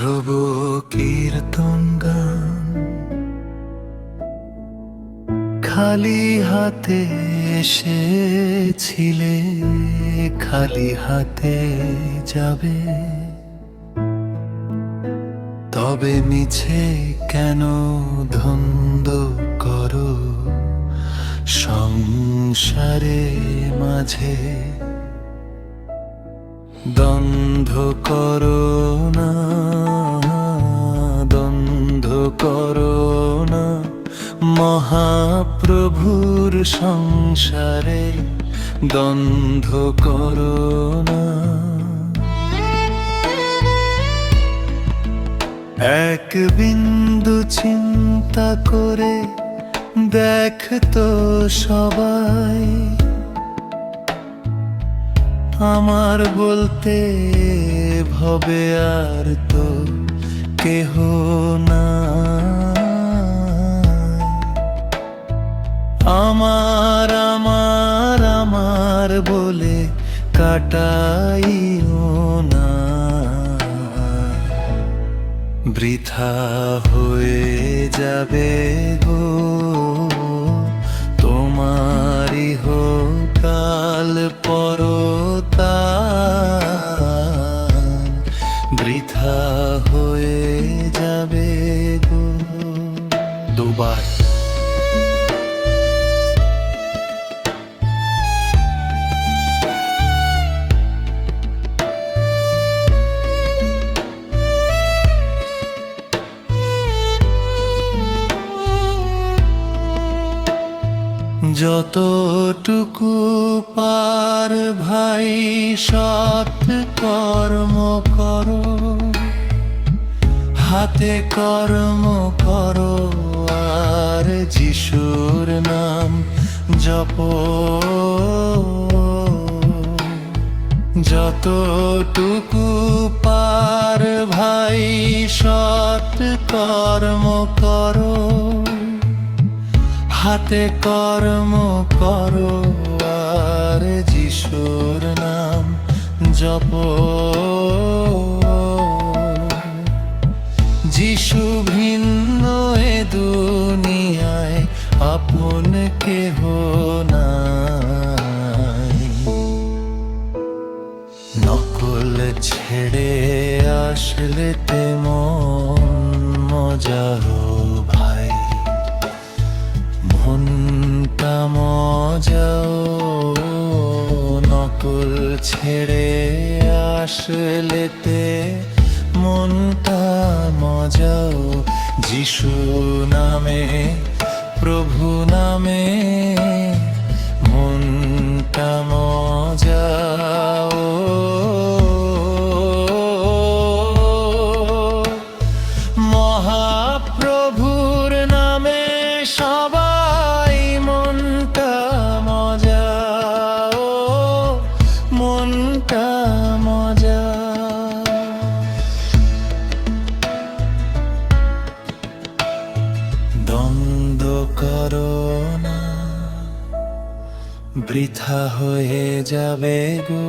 ধ্রুব কীর্তন গান খালি হাতে এসেছিলে, খালি হাতে যাবে। তবে মিছে কেন ধন্দ করো সংসারে মাঝে? দ্বন্দ্ব করো না, দ্বন্দ্ব করো না মহাপ্রভুর সংসারে, দ্বন্দ্ব করো না। এক বিন্দু চিন্তা করে দেখতো সবাই, আমার বলতে ভবে আর তো কেহ না। আমার আমার আমার বলে কাটাইও না, বৃথা হয়ে যাবে গো তোমারই হোক কাল পরতান, বৃথা হয়ে যাবে গো। দুবার যতটুকু পার ভাই সৎ কর্ম করো, হাতে কর্ম করো আর যিশুর নাম জপ। যতটুকু পার ভাই সৎ কর্ম করো, হাতে কর্ম করো আর যিশুর নাম জপ। যিশু ভিন্ন এ দুনিয়ায় আপন কেহ নাই। নকল ছেড়ে আসলে তেমন মজারো ভাই, মনটা মজাও। নকল ছেড়ে আসলেতে মনটা মজাও। যিশু নামে প্রভু নামে মনটা মজাও। মহাপ্রভুর নামে সবাই মনটা মজাও, মনটা মজা। দ্বন্দ্ব করো না, বৃথা হয়ে যাবে গো।